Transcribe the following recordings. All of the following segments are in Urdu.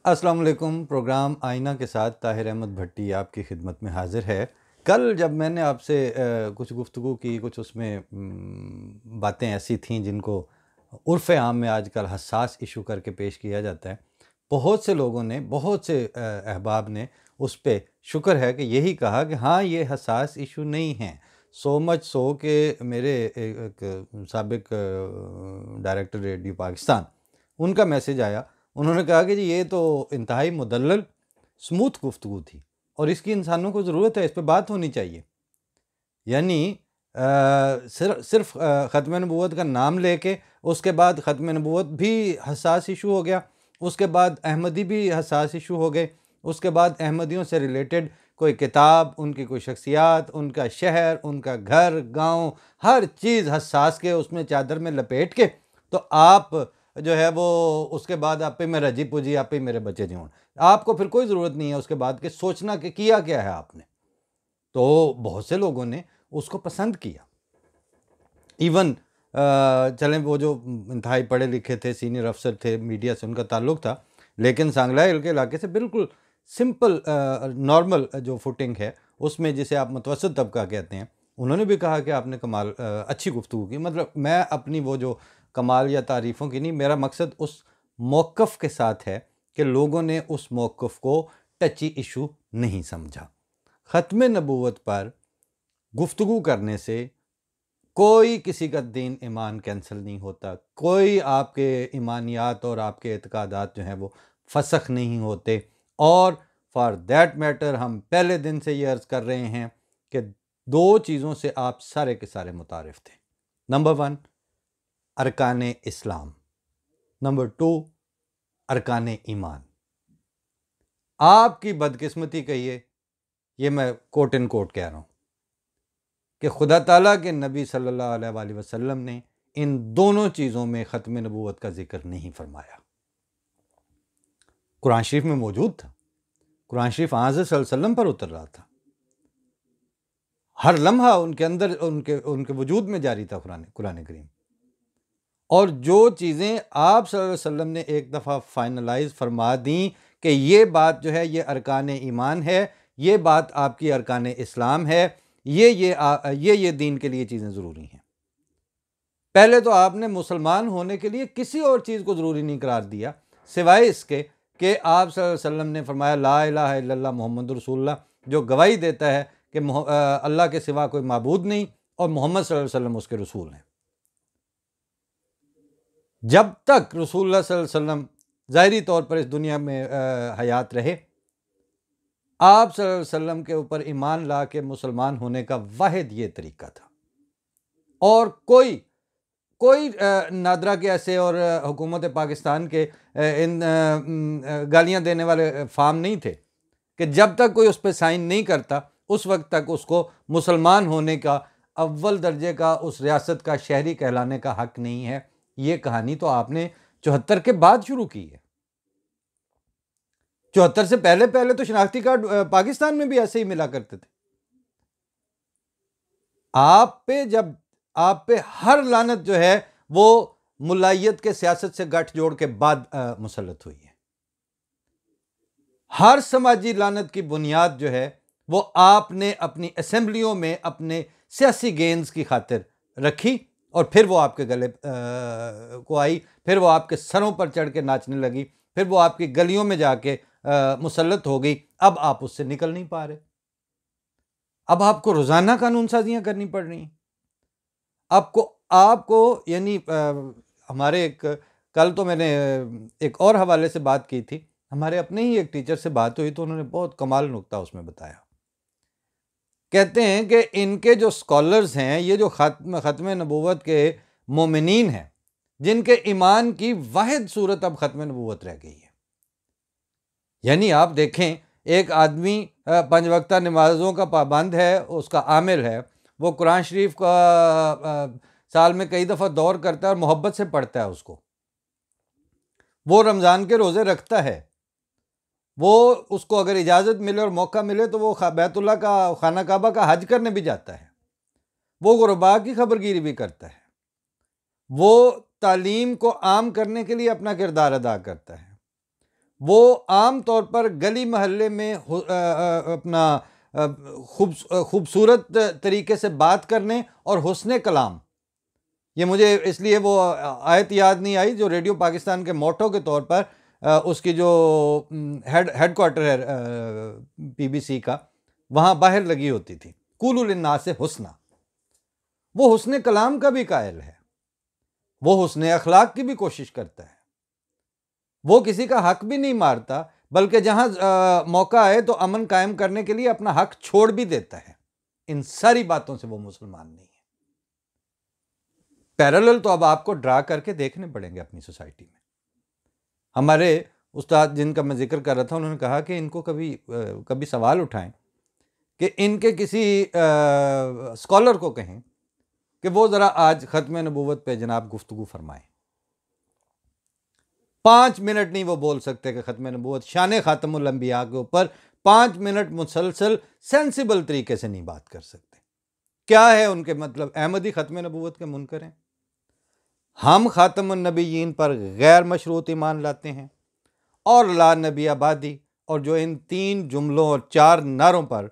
السلام علیکم۔ پروگرام آئینہ کے ساتھ طاہر احمد بھٹی آپ کی خدمت میں حاضر ہے۔ کل جب میں نے آپ سے کچھ گفتگو کی، کچھ اس میں باتیں ایسی تھیں جن کو عرف عام میں آج کل حساس ایشو کر کے پیش کیا جاتا ہے، بہت سے لوگوں نے، بہت سے احباب نے اس پہ شکر ہے کہ یہی کہا کہ ہاں یہ حساس ایشو نہیں ہیں، سو مچ سو کہ میرے ایک سابق ڈائریکٹر ریڈیو پاکستان، ان کا میسج آیا، انہوں نے کہا کہ جی یہ تو انتہائی مدلل سموتھ گفتگو تھی اور اس کی انسانوں کو ضرورت ہے، اس پہ بات ہونی چاہیے۔ یعنی صرف ختم نبوت کا نام لے کے اس کے بعد ختم نبوت بھی حساس ایشو ہو گیا، اس کے بعد احمدی بھی حساس ایشو ہو گئے، اس کے بعد احمدیوں سے ریلیٹڈ کوئی کتاب، ان کی کوئی شخصیات، ان کا شہر، ان کا گھر گاؤں، ہر چیز حساس کے اس میں چادر میں لپیٹ کے تو آپ جو ہے وہ اس کے بعد آپ پہ میرا جی پوجی، آپ پہ میرے بچے جیون، آپ کو پھر کوئی ضرورت نہیں ہے اس کے بعد کہ سوچنا کہ کیا کیا ہے آپ نے۔ تو بہت سے لوگوں نے اس کو پسند کیا، ایون چلیں وہ جو انتہائی پڑھے لکھے تھے، سینئر افسر تھے، میڈیا سے ان کا تعلق تھا، لیکن سانگلہ ہل کے علاقے سے بالکل سمپل نارمل جو فوٹنگ ہے اس میں، جسے آپ متوسط طبقہ کہتے ہیں، انہوں نے بھی کہا کہ آپ نے کمال اچھی گفتگو کی۔ مطلب میں اپنی وہ جو کمال یا تعریفوں کی نہیں، میرا مقصد اس موقف کے ساتھ ہے کہ لوگوں نے اس موقف کو ٹچی ایشو نہیں سمجھا۔ ختم نبوت پر گفتگو کرنے سے کوئی کسی کا دین ایمان کینسل نہیں ہوتا، کوئی آپ کے ایمانیات اور آپ کے اعتقادات جو ہیں وہ فسخ نہیں ہوتے، اور فار دیٹ میٹر ہم پہلے دن سے یہ عرض کر رہے ہیں کہ دو چیزوں سے آپ سارے کے سارے متعارف تھے۔ نمبر 1 ارکان اسلام، نمبر 2 ارکان ایمان۔ آپ کی بدقسمتی کہیے، یہ میں کوٹ ان کوٹ کہہ رہا ہوں، کہ خدا تعالیٰ کے نبی صلی اللہ علیہ وآلہ وسلم نے ان دونوں چیزوں میں ختم نبوت کا ذکر نہیں فرمایا۔ قرآن شریف میں موجود تھا، قرآن شریف حضرت صلی اللہ علیہ وسلم پر اتر رہا تھا، ہر لمحہ ان کے اندر ان کے وجود میں جاری تھا قرآن کریم، اور جو چیزیں آپ صلی اللہ علیہ وسلم نے ایک دفعہ فائنلائز فرما دیں کہ یہ بات جو ہے یہ ارکان ایمان ہے، یہ بات آپ کی ارکان اسلام ہے، یہ دین کے لیے چیزیں ضروری ہیں۔ پہلے تو آپ نے مسلمان ہونے کے لیے کسی اور چیز کو ضروری نہیں قرار دیا سوائے اس کے کہ آپ صلی اللہ علیہ وسلم نے فرمایا لا الہ الا اللہ محمد رسول اللہ، جو گواہی دیتا ہے کہ اللہ کے سوا کوئی معبود نہیں اور محمد صلی اللہ علیہ وسلم اس کے رسول ہیں۔ جب تک رسول اللہ صلی اللہ علیہ وسلم ظاہری طور پر اس دنیا میں حیات رہے، آپ صلی اللہ علیہ وسلم کے اوپر ایمان لا کے مسلمان ہونے کا واحد یہ طریقہ تھا، اور کوئی نادرا کے ایسے اور حکومت پاکستان کے ان گالیاں دینے والے فارم نہیں تھے کہ جب تک کوئی اس پہ سائن نہیں کرتا اس وقت تک اس کو مسلمان ہونے کا، اول درجے کا اس ریاست کا شہری کہلانے کا حق نہیں ہے۔ یہ کہانی تو آپ نے 74 کے بعد شروع کی ہے۔ 74 سے پہلے تو شناختی کارڈ پاکستان میں بھی ایسے ہی ملا کرتے تھے۔ آپ پہ ہر لعنت جو ہے وہ ملائیت کے سیاست سے گٹھ جوڑ کے بعد مسلط ہوئی ہے۔ ہر سماجی لعنت کی بنیاد جو ہے وہ آپ نے اپنی اسمبلیوں میں اپنے سیاسی گینز کی خاطر رکھی، اور پھر وہ آپ کے گلے کو آئی، پھر وہ آپ کے سروں پر چڑھ کے ناچنے لگی، پھر وہ آپ کی گلیوں میں جا کے مسلط ہو گئی۔ اب آپ اس سے نکل نہیں پا رہے، اب آپ کو روزانہ قانون سازیاں کرنی پڑ رہی ہیں۔ آپ کو یعنی ہمارے کل تو میں نے ایک اور حوالے سے بات کی تھی، ہمارے اپنے ہی ایک ٹیچر سے بات ہوئی تو انہوں نے بہت کمال نکتہ اس میں بتایا۔ کہتے ہیں کہ ان کے جو سکالرز ہیں، یہ جو ختم نبوت کے مومنین ہیں، جن کے ایمان کی واحد صورت اب ختم نبوت رہ گئی ہے۔ یعنی آپ دیکھیں، ایک آدمی 5 وقتہ نمازوں کا پابند ہے، اس کا عامل ہے، وہ قرآن شریف کا سال میں کئی دفعہ دور کرتا ہے اور محبت سے پڑھتا ہے اس کو، وہ رمضان کے روزے رکھتا ہے، وہ اس کو اگر اجازت ملے اور موقع ملے تو وہ بیت اللہ کا، خانہ کعبہ کا حج کرنے بھی جاتا ہے، وہ غرباء کی خبرگیری بھی کرتا ہے، وہ تعلیم کو عام کرنے کے لیے اپنا کردار ادا کرتا ہے، وہ عام طور پر گلی محلے میں اپنا خوبصورت طریقے سے بات کرنے اور حسن کلام، یہ مجھے اس لیے وہ آیت یاد نہیں آئی جو ریڈیو پاکستان کے موٹو کے طور پر اس کی جو ہیڈ کوارٹر ہے پی بی سی کا، وہاں باہر لگی ہوتی تھی، قولوا للناس حسنا۔ وہ حسن کلام کا بھی قائل ہے، وہ حسن اخلاق کی بھی کوشش کرتا ہے، وہ کسی کا حق بھی نہیں مارتا، بلکہ جہاں موقع آئے تو امن قائم کرنے کے لیے اپنا حق چھوڑ بھی دیتا ہے۔ ان ساری باتوں سے وہ مسلمان نہیں ہے۔ پیرالل تو اب آپ کو ڈرا کر کے دیکھنے پڑیں گے اپنی سوسائٹی میں۔ ہمارے استاد جن کا میں ذکر کر رہا تھا، انہوں نے کہا کہ ان کو کبھی سوال اٹھائیں کہ ان کے کسی اسکالر کو کہیں کہ وہ ذرا آج ختم نبوت پہ جناب گفتگو فرمائیں۔ 5 منٹ نہیں وہ بول سکتے کہ ختم نبوت شان خاتم الانبیاء کے اوپر 5 منٹ مسلسل سینسیبل طریقے سے نہیں بات کر سکتے۔ کیا ہے ان کے مطلب؟ احمدی ختم نبوت کے منکر ہیں، ہم خاتم النبیین پر غیر مشروط ایمان لاتے ہیں، اور لا نبی آبادی، اور جو ان 3 جملوں اور 4 نعروں پر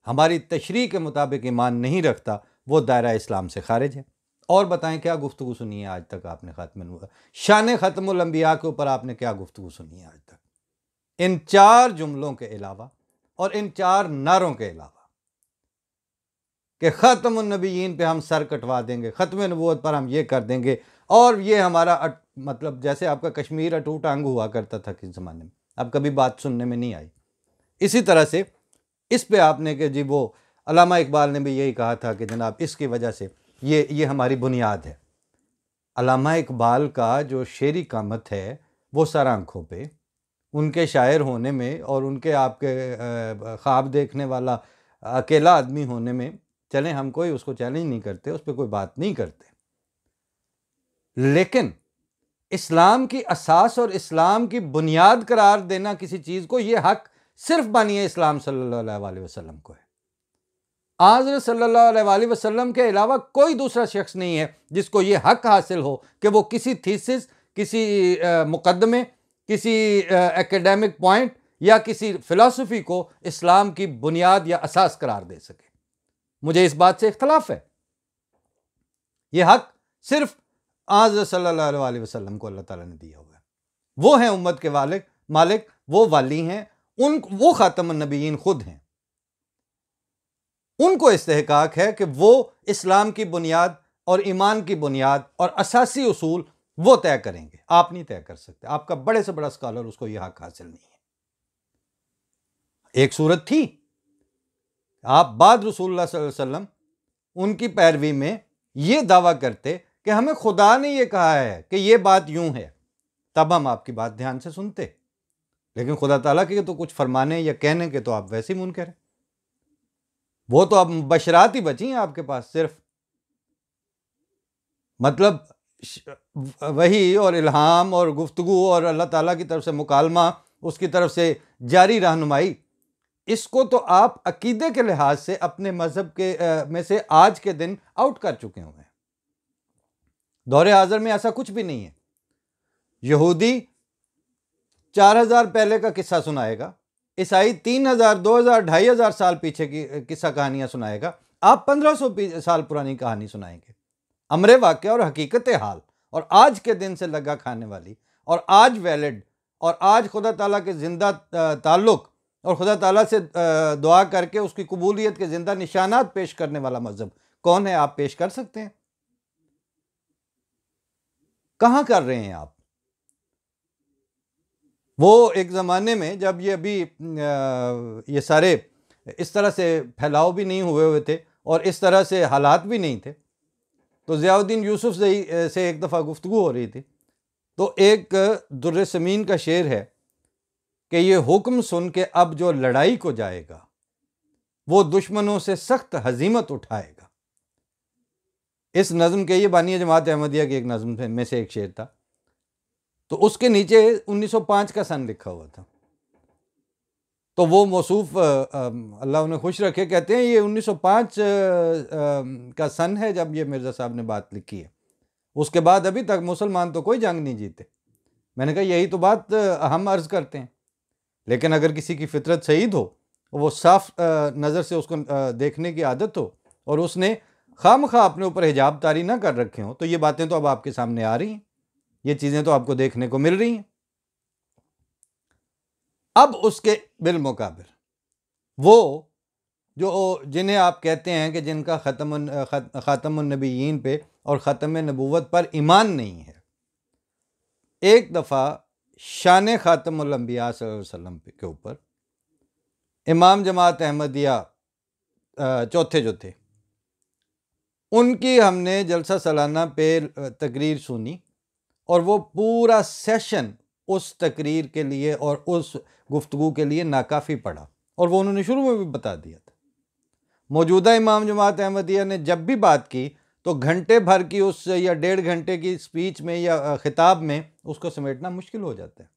ہماری تشریح کے مطابق ایمان نہیں رکھتا، وہ دائرہ اسلام سے خارج ہے۔ اور بتائیں کیا گفتگو سنی ہے آج تک آپ نے خاتم النبوت، شان ختم الانبیاء کے اوپر آپ نے کیا گفتگو سنی ہے آج تک؟ ان 4 جملوں کے علاوہ اور ان 4 نعروں کے علاوہ کہ ختم النبیین پہ ہم سر کٹوا دیں گے، ختم نبوت پر ہم یہ کر دیں گے، اور یہ ہمارا مطلب جیسے آپ کا کشمیر اٹوٹ انگ ہوا کرتا تھا کس زمانے میں، اب کبھی بات سننے میں نہیں آئی۔ اسی طرح سے اس پہ آپ نے کہ جی وہ علامہ اقبال نے بھی یہی کہا تھا کہ جناب اس کی وجہ سے یہ ہماری بنیاد ہے۔ علامہ اقبال کا جو شعری قامت ہے وہ سر آنکھوں پہ، ان کے شاعر ہونے میں اور ان کے آپ کے خواب دیکھنے والا اکیلا آدمی ہونے میں، چلیں ہم کوئی اس کو چیلنج نہیں کرتے، اس پہ کوئی بات نہیں کرتے، لیکن اسلام کی اساس اور اسلام کی بنیاد قرار دینا کسی چیز کو، یہ حق صرف بانی اسلام صلی اللہ علیہ وسلم کو ہے۔ حضرت صلی اللہ علیہ وسلم کے علاوہ کوئی دوسرا شخص نہیں ہے جس کو یہ حق حاصل ہو کہ وہ کسی تھیسس، کسی مقدمے، کسی ایکیڈیمک پوائنٹ یا کسی فلسفی کو اسلام کی بنیاد یا اساس قرار دے سکے۔ مجھے اس بات سے اختلاف ہے۔ یہ حق صرف حضرت صلی اللہ علیہ وسلم کو اللہ تعالیٰ نے دیا ہوا ہے۔ وہ ہیں امت کے مالک، وہ والی ہیں، وہ خاتم النبیین خود ہیں۔ ان کو استحقاق ہے کہ وہ اسلام کی بنیاد اور ایمان کی بنیاد اور اساسی اصول وہ طے کریں گے، آپ نہیں طے کر سکتے۔ آپ کا بڑے سے بڑا اسکالر، اس کو یہ حق حاصل نہیں ہے۔ ایک صورت تھی، آپ بعد رسول اللہ صلی اللہ علیہ وسلم ان کی پیروی میں یہ دعویٰ کرتے کہ ہمیں خدا نے یہ کہا ہے کہ یہ بات یوں ہے، تب ہم آپ کی بات دھیان سے سنتے، لیکن خدا تعالیٰ کے تو کچھ فرمانے یا کہنے کے تو آپ ویسے ہی منکر ہیں۔ وہ تو اب بشرات ہی بچی ہیں آپ کے پاس، صرف مطلب وحی اور الہام اور گفتگو اور اللہ تعالیٰ کی طرف سے مکالمہ، اس کی طرف سے جاری رہنمائی، اس کو تو آپ عقیدے کے لحاظ سے اپنے مذہب کے میں سے آج کے دن آؤٹ کر چکے ہوئے ہیں۔ دور حاضر میں ایسا کچھ بھی نہیں ہے۔ یہودی 4000 پہلے کا قصہ سنائے گا، عیسائی 3000 2000 2500 سال پیچھے کی قصہ کہانیاں سنائے گا، آپ 1500 سال پرانی کہانی سنائیں گے۔ امر واقعہ اور حقیقت حال اور آج کے دن سے لگا کھانے والی اور آج ویلڈ اور آج خدا تعالیٰ کے زندہ تعلق اور خدا تعالیٰ سے دعا کر کے اس کی قبولیت کے زندہ نشانات پیش کرنے والا مذہب کون ہے؟ آپ پیش کر سکتے ہیں؟ کہاں کر رہے ہیں آپ؟ وہ ایک زمانے میں جب یہ ابھی یہ سارے اس طرح سے پھیلاؤ بھی نہیں ہوئے تھے اور اس طرح سے حالات بھی نہیں تھے، تو ضیاء الدین یوسف سے ایک دفعہ گفتگو ہو رہی تھی، تو ایک در سمین کا شعر ہے کہ یہ حکم سن کے اب جو لڑائی کو جائے گا وہ دشمنوں سے سخت ہزیمت اٹھائے گا۔ اس نظم کے، یہ بانی جماعت احمدیہ کی ایک نظم میں سے ایک شعر تھا، تو اس کے نیچے 1905 کا سن لکھا ہوا تھا، تو وہ موصوف اللہ انہیں خوش رکھے کہتے ہیں یہ 1905 کا سن ہے جب یہ مرزا صاحب نے بات لکھی ہے، اس کے بعد ابھی تک مسلمان تو کوئی جنگ نہیں جیتے۔ میں نے کہا یہی تو بات ہم عرض کرتے ہیں لیکن اگر کسی کی فطرت سعید ہو، وہ صاف نظر سے اس کو دیکھنے کی عادت ہو، اور اس نے خواہ مخواہ اپنے اوپر حجاب طاری نہ کر رکھے ہوں، تو یہ باتیں تو اب آپ کے سامنے آ رہی ہیں، یہ چیزیں تو آپ کو دیکھنے کو مل رہی ہیں۔ اب اس کے بالمقابل وہ جو جنہیں آپ کہتے ہیں کہ جن کا خاتم النبیین پہ اور ختم نبوت پر ایمان نہیں ہے، ایک دفعہ شان خاتم الانبیاء صلی اللہ علیہ وسلم کے اوپر امام جماعت احمدیہ چوتھے جو تھے، ان کی ہم نے جلسہ سالانہ پہ تقریر سنی، اور وہ پورا سیشن اس تقریر کے لیے اور اس گفتگو کے لیے ناکافی پڑا، اور وہ انہوں نے شروع میں بھی بتا دیا تھا۔ موجودہ امام جماعت احمدیہ نے جب بھی بات کی تو گھنٹے بھر کی اس یا 1.5 گھنٹے کی سپیچ میں یا خطاب میں اس کو سمیٹنا مشکل ہو جاتا ہے۔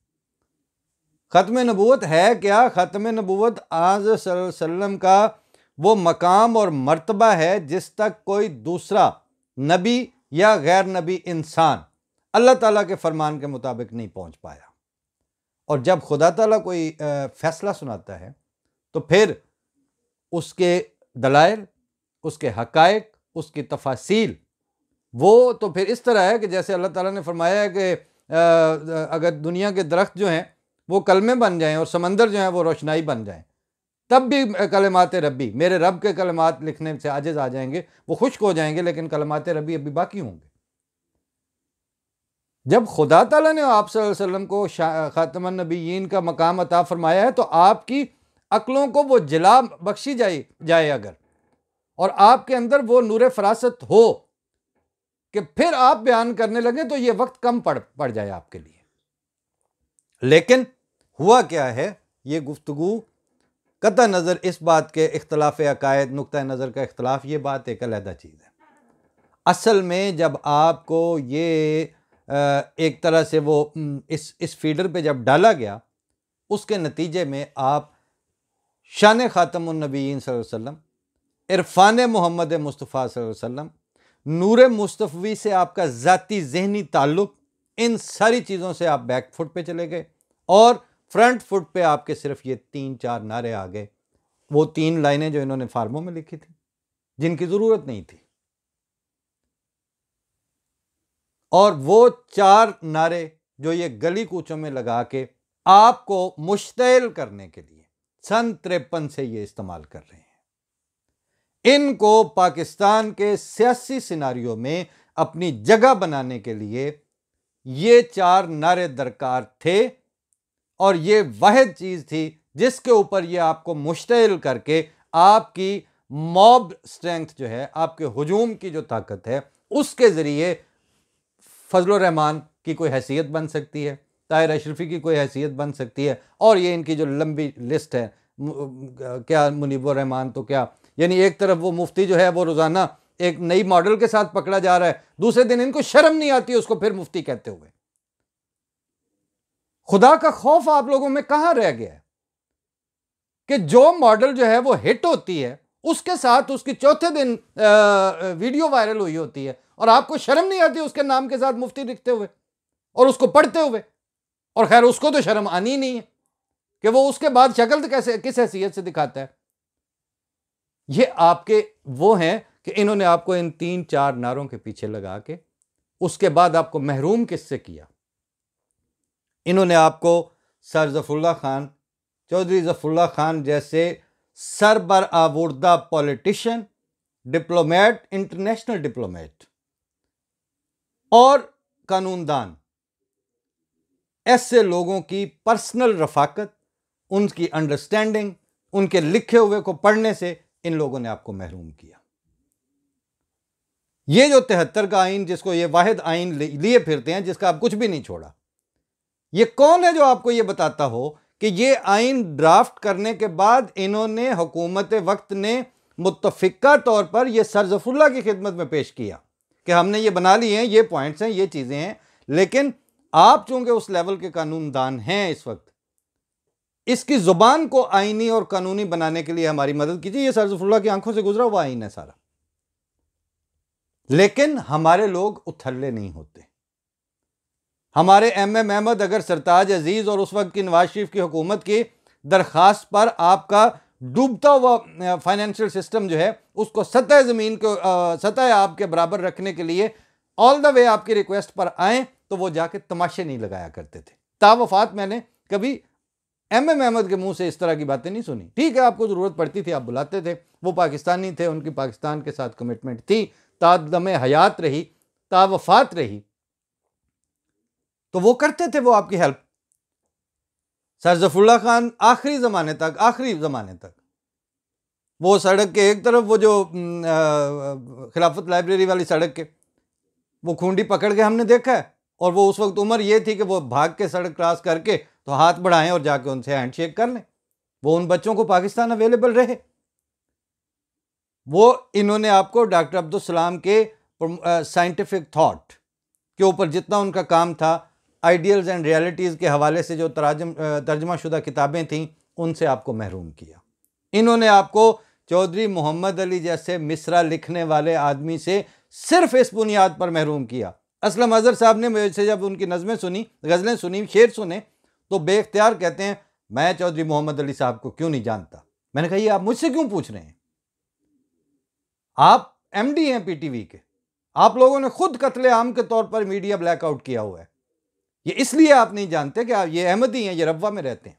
ختم نبوت ہے کیا؟ ختم نبوت آج صلی اللہ علیہ وسلم کا وہ مقام اور مرتبہ ہے جس تک کوئی دوسرا نبی یا غیر نبی انسان اللہ تعالیٰ کے فرمان کے مطابق نہیں پہنچ پایا۔ اور جب خدا تعالیٰ کوئی فیصلہ سناتا ہے تو پھر اس کے دلائل، اس کے حقائق، اس کی تفاصیل، وہ تو پھر اس طرح ہے کہ جیسے اللہ تعالیٰ نے فرمایا ہے کہ اگر دنیا کے درخت جو ہیں وہ کلمے بن جائیں اور سمندر جو ہیں وہ روشنائی بن جائیں، تب بھی کلمات ربی، میرے رب کے کلمات لکھنے سے عاجز آ جائیں گے، وہ خشک ہو جائیں گے، لیکن کلمات ربی ابھی باقی ہوں گے۔ جب خدا تعالیٰ نے آپ صلی اللہ علیہ وسلم کو خاتم النبیین کا مقام عطا فرمایا ہے تو آپ کی عقلوں کو وہ جلا بخشی جائے اگر، اور آپ کے اندر وہ نور فراست ہو کہ پھر آپ بیان کرنے لگیں تو یہ وقت کم پڑ جائے آپ کے لیے۔ لیکن ہوا کیا ہے، یہ گفتگو قطع نظر اس بات کے اختلاف عقائد، نقطہ نظر کا اختلاف، یہ بات ایک علیحدہ چیز ہے۔ اصل میں جب آپ کو یہ ایک طرح سے وہ اس فیڈر پہ جب ڈالا گیا، اس کے نتیجے میں آپ شان خاتم النبیین صلی اللہ علیہ وسلم، عرفان محمد مصطفیٰ صلی اللہ علیہ وسلم، نور مصطفی سے آپ کا ذاتی ذہنی تعلق، ان ساری چیزوں سے آپ بیک فٹ پہ چلے گئے، اور فرنٹ فٹ پہ آپ کے صرف یہ 3-4 نعرے آ گئے، وہ 3 لائنیں جو انہوں نے فارموں میں لکھی تھی، جن کی ضرورت نہیں تھی، اور وہ 4 نعرے جو یہ گلی کوچوں میں لگا کے آپ کو مشتعل کرنے کے لیے سن 53 سے یہ استعمال کر رہے ہیں، ان کو پاکستان کے سیاسی سیناریو میں اپنی جگہ بنانے کے لیے یہ 4 نعرے درکار تھے، اور یہ واحد چیز تھی جس کے اوپر یہ آپ کو مشتعل کر کے آپ کی موب سٹرینتھ جو ہے، آپ کے ہجوم کی جو طاقت ہے، اس کے ذریعے فضل الرحمان کی کوئی حیثیت بن سکتی ہے، طاہر اشرفی کی کوئی حیثیت بن سکتی ہے، اور یہ ان کی جو لمبی لسٹ ہے، کیا منیب الرحمان تو کیا، یعنی ایک طرف وہ مفتی جو ہے وہ روزانہ ایک نئی ماڈل کے ساتھ پکڑا جا رہا ہے، دوسرے دن ان کو شرم نہیں آتی اس کو پھر مفتی کہتے ہوئے۔ خدا کا خوف آپ لوگوں میں کہاں رہ گیا ہے کہ جو ماڈل جو ہے وہ ہٹ ہوتی ہے، اس کے ساتھ اس کی چوتھے دن ویڈیو وائرل ہوئی ہوتی ہے، اور آپ کو شرم نہیں آتی اس کے نام کے ساتھ مفتی لکھتے ہوئے اور اس کو پڑھتے ہوئے، اور خیر اس کو تو شرم آنی نہیں ہے کہ وہ اس کے بعد شکل کس حیثیت سے دکھاتا ہے۔ یہ آپ کے وہ ہیں کہ انہوں نے آپ کو ان 3-4 نعروں کے پیچھے لگا کے اس کے بعد آپ کو محروم کس سے کیا؟ انہوں نے آپ کو سر ظفر اللہ خان، چودھری ظفر اللہ خان جیسے سربرآوردہ پولیٹیشین، ڈپلومیٹ، انٹرنیشنل ڈپلومیٹ اور قانون دان، ایسے لوگوں کی پرسنل رفاقت، ان کی انڈرسٹینڈنگ، ان کے لکھے ہوئے کو پڑھنے سے ان لوگوں نے آپ کو محروم کیا۔ یہ جو 73 کا آئین، جس کو یہ واحد آئین لیے پھرتے ہیں، جس کا آپ کچھ بھی نہیں چھوڑا، یہ کون ہے جو آپ کو یہ بتاتا ہو کہ یہ آئین ڈرافٹ کرنے کے بعد انہوں نے، حکومت وقت نے متفقہ طور پر یہ سر ظفر اللہ کی خدمت میں پیش کیا کہ ہم نے یہ بنا لی ہیں، یہ پوائنٹس ہیں، یہ چیزیں ہیں، لیکن آپ چونکہ اس لیول کے قانون دان ہیں اس وقت، اس کی زبان کو آئینی اور قانونی بنانے کے لیے ہماری مدد کیجیے۔ یہ سر ظفر اللہ کی آنکھوں سے گزرا ہوا آئین ہے سارا، لیکن ہمارے لوگ اتھلے نہیں ہوتے۔ ہمارے ایم احمد اگر سرتاج عزیز اور اس وقت کی نواز شریف کی حکومت کی درخواست پر آپ کا ڈوبتا ہوا فائنینشیل سسٹم جو ہے اس کو سطح زمین کو سطح آپ کے برابر رکھنے کے لیے آل دا وے آپ کی ریکویسٹ پر آئیں تو وہ جا کے تماشے نہیں لگایا کرتے تھے. تا وفات میں نے کبھی ایم احمد کے منہ سے اس طرح کی باتیں نہیں سنی. ٹھیک ہے، آپ کو ضرورت پڑتی تھی آپ بلاتے تھے، وہ پاکستانی تھے، ان کی پاکستان کے ساتھ کمٹمنٹ تھی، تا دم حیات رہی، تا وفات رہی، تو وہ کرتے تھے وہ آپ کی ہیلپ. سر ظفر اللہ خان آخری زمانے تک وہ سڑک کے ایک طرف وہ جو خلافت لائبریری والی سڑک کے وہ کھونڈی پکڑ کے ہم نے دیکھا ہے، اور وہ اس وقت عمر یہ تھی کہ وہ بھاگ کے سڑک کراس کر کے تو ہاتھ بڑھائیں اور جا کے ان سے ہینڈ شیک کر لیں. وہ ان بچوں کو پاکستان اویلیبل رہے. وہ انہوں نے آپ کو ڈاکٹر عبدالسلام کے سائنٹیفک تھاٹ کے اوپر جتنا ان کا کام تھا، آئیڈیلز اینڈ ریالٹیز کے حوالے سے جو ترجمہ شدہ کتابیں تھیں ان سے آپ کو محروم کیا. انہوں نے آپ کو چودھری محمد علی جیسے مصرع لکھنے والے آدمی سے صرف اس بنیاد پر محروم کیا. اسلم اظہر صاحب نے مجھ سے جب ان کی نظمیں سنی، غزلیں سنی، شعر سنے تو بے اختیار کہتے ہیں میں چودھری محمد علی صاحب کو کیوں نہیں جانتا. میں نے کہا یہ آپ مجھ سے کیوں پوچھ رہے ہیں؟ آپ ایم ڈی ہیں پی ٹی وی کے، آپ لوگوں نے خود قتل عام کے طور پر میڈیا بلیک آؤٹ کیا ہوا ہے. یہ اس لیے آپ نہیں جانتے کہ یہ احمدی ہیں، یہ ربوہ میں رہتے ہیں.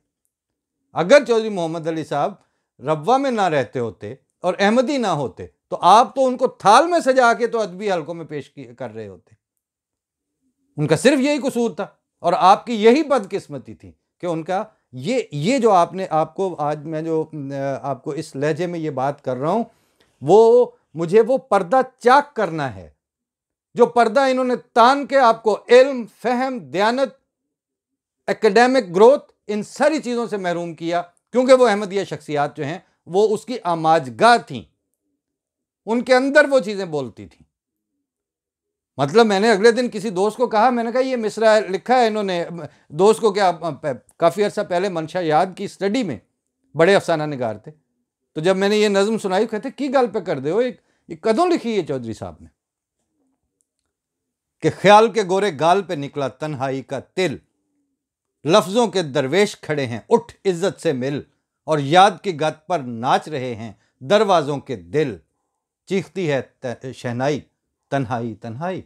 اگر چودھری محمد علی صاحب ربوہ میں نہ رہتے ہوتے اور احمدی نہ ہوتے تو آپ تو ان کو تھال میں سجا کے تو ادبی حلقوں میں پیش کر رہے ہوتے. ان کا صرف یہی قصور تھا، اور آپ کی یہی بدقسمتی تھی کہ ان کا یہ جو آپ کو آج میں جو آپ کو اس لہجے میں یہ بات کر رہا ہوں، وہ مجھے وہ پردہ چاک کرنا ہے جو پردہ انہوں نے تان کے آپ کو علم، فہم، دیانت، ایکیڈیمک گروتھ، ان ساری چیزوں سے محروم کیا. کیونکہ وہ احمدیہ شخصیات جو ہیں وہ اس کی آماج گاہ تھیں، ان کے اندر وہ چیزیں بولتی تھیں. مطلب میں نے اگلے دن کسی دوست کو کہا، میں نے کہا یہ مصرع لکھا ہے انہوں نے، دوست کو کیا کافی عرصہ پہلے منشا یاد کی اسٹڈی میں، بڑے افسانہ نگار تھے، تو جب میں نے یہ نظم سنائی کہتے کی گل پہ کر دے ہو، یہ کدوں لکھی ہے چودھری صاحب نے؟ کہ خیال کے گورے گال پہ نکلا تنہائی کا تل، لفظوں کے درویش کھڑے ہیں اٹھ عزت سے مل، اور یاد کی گت پر ناچ رہے ہیں دروازوں کے دل، چیختی ہے شہنائی تنہائی تنہائی.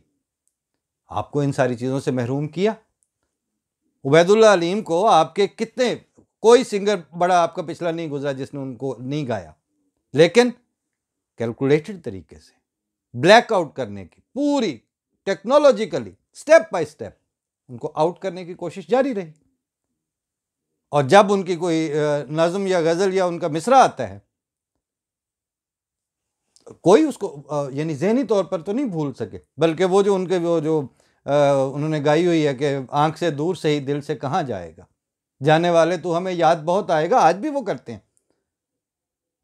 آپ کو ان ساری چیزوں سے محروم کیا. عبید اللہ علیم کو آپ کے کتنے، کوئی سنگر بڑا آپ کا پچھلا نہیں گزرا جس نے ان کو نہیں گایا، لیکن کیلکولیٹڈ طریقے سے بلیک آؤٹ کرنے کی پوری ٹیکنالوجیکلی سٹیپ بائی سٹیپ ان کو آؤٹ کرنے کی کوشش جاری رہی. اور جب ان کی کوئی نظم یا غزل یا ان کا مصرع آتا ہے، کوئی اس کو یعنی ذہنی طور پر تو نہیں بھول سکے، بلکہ وہ جو ان کے وہ جو انہوں نے گائی ہوئی ہے کہ آنکھ سے دور سے ہی دل سے کہاں جائے گا، جانے والے تو ہمیں یاد بہت آئے گا، آج بھی وہ کرتے ہیں.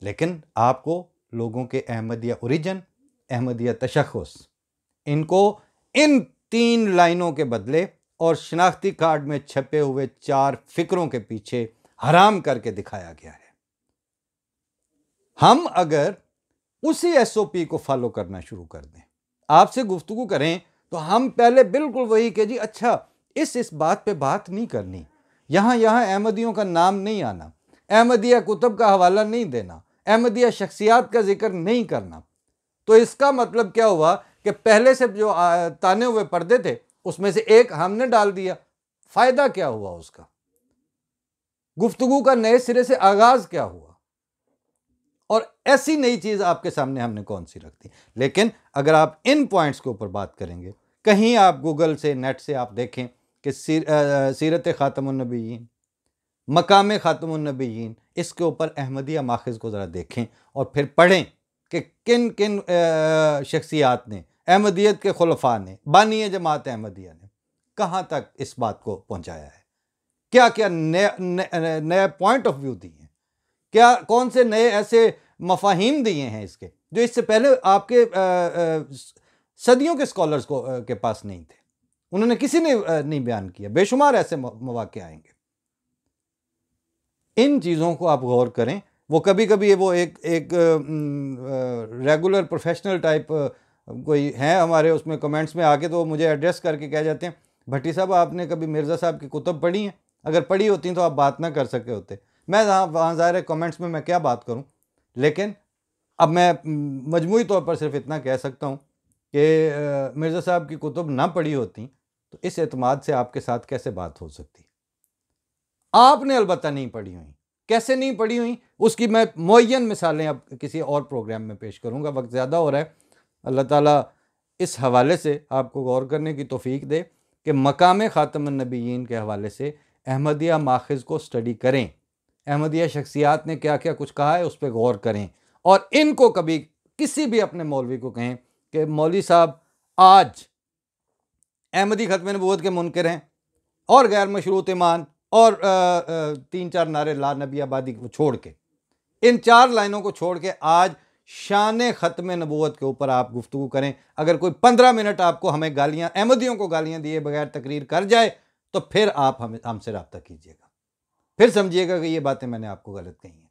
لیکن آپ کو لوگوں کے احمدیہ اوریجن، احمدیہ تشخص، ان کو ان 3 لائنوں کے بدلے اور شناختی کارڈ میں چھپے ہوئے 4 فکروں کے پیچھے حرام کر کے دکھایا گیا ہے. ہم اگر اسی ایس او پی کو فالو کرنا شروع کر دیں، آپ سے گفتگو کریں تو ہم پہلے بالکل وہی کہ جی اچھا اس بات پہ بات نہیں کرنی، یہاں احمدیوں کا نام نہیں آنا، احمدیہ کتب کا حوالہ نہیں دینا، احمدیہ شخصیات کا ذکر نہیں کرنا. تو اس کا مطلب کیا ہوا کہ پہلے سے جو تانے ہوئے پردے تھے اس میں سے ایک ہم نے ڈال دیا. فائدہ کیا ہوا اس کا؟ گفتگو کا نئے سرے سے آغاز کیا ہوا؟ اور ایسی نئی چیز آپ کے سامنے ہم نے کون سی رکھ دی؟ لیکن اگر آپ ان پوائنٹس کے اوپر بات کریں گے، کہیں آپ گوگل سے، نیٹ سے آپ دیکھیں کہ سیرت خاتم النبیین، مقام خاتم النبیین، اس کے اوپر احمدیہ ماخذ کو ذرا دیکھیں اور پھر پڑھیں کہ کن کن شخصیات نے، احمدیت کے خلفاء نے، بانی جماعت احمدیہ نے کہاں تک اس بات کو پہنچایا ہے، کیا کیا نئے پوائنٹ آف ویو دیے ہیں، کیا کون سے نئے ایسے مفاہیم دیے ہیں اس کے جو اس سے پہلے آپ کے صدیوں کے اسکالرز کے پاس نہیں تھے. انہوں نے کسی نے نہیں بیان کیا. بے شمار ایسے مواقع آئیں گے. ان چیزوں کو آپ غور کریں. وہ کبھی کبھی وہ ایک ریگولر پروفیشنل ٹائپ کوئی ہیں ہمارے اس میں کمنٹس میں آ کے تو مجھے ایڈریس کر کے کہہ جاتے ہیں بھٹی صاحب آپ نے کبھی مرزا صاحب کی کتب پڑھی ہیں؟ اگر پڑھی ہوتی ہیں تو آپ بات نہ کر سکے ہوتے. میں وہاں ظاہر ہے کمنٹس میں کیا بات کروں، لیکن اب میں مجموعی طور پر صرف اتنا کہہ سکتا ہوں کہ مرزا صاحب کی کتب نہ پڑھی ہوتی تو اس اعتماد سے آپ کے ساتھ کیسے بات ہو سکتی؟ آپ نے البتہ نہیں پڑھی ہوئی، کیسے نہیں پڑھی ہوئی اس کی میں معین مثالیں اب کسی اور پروگرام میں پیش کروں گا، وقت زیادہ ہو رہا ہے۔ اللہ تعالیٰ اس حوالے سے آپ کو غور کرنے کی توفیق دے کہ مقام خاتم النبیین کے حوالے سے احمدیہ ماخذ کو سٹڈی کریں، احمدیہ شخصیات نے کیا کیا کچھ کہا ہے اس پہ غور کریں، اور ان کو کبھی کسی بھی اپنے مولوی کو کہیں کہ مولوی صاحب آج احمدی ختم نبوت کے منکر ہیں اور غیر مشروط ایمان اور 3-4 نعرے لا نبی آبادی کو چھوڑ کے، ان 4 لائنوں کو چھوڑ کے آج شان ختم نبوت کے اوپر آپ گفتگو کریں۔ اگر کوئی 15 منٹ آپ کو ہمیں گالیاں، احمدیوں کو گالیاں دیے بغیر تقریر کر جائے تو پھر آپ ہم سے رابطہ کیجئے گا، پھر سمجھیے گا کہ یہ باتیں میں نے آپ کو غلط کہی ہیں۔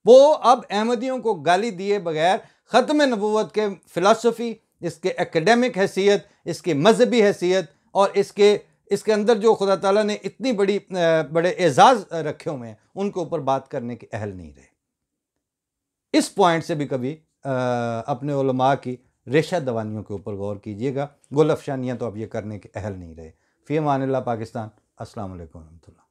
وہ اب احمدیوں کو گالی دیے بغیر ختم نبوت کے فلسفی، اس کے ایکیڈیمک حیثیت، اس کی مذہبی حیثیت، اور اس کے اندر جو خدا تعالیٰ نے اتنی بڑے اعزاز رکھے ہوئے ہیں ان کے اوپر بات کرنے کے اہل نہیں رہے۔ اس پوائنٹ سے بھی کبھی اپنے علماء کی ریشہ دوانیوں کے اوپر غور کیجئے گا۔ گل افشانیاں تو اب یہ کرنے کے اہل نہیں رہے۔ فی امان اللہ پاکستان۔ السلام علیکم ورحمۃ اللہ۔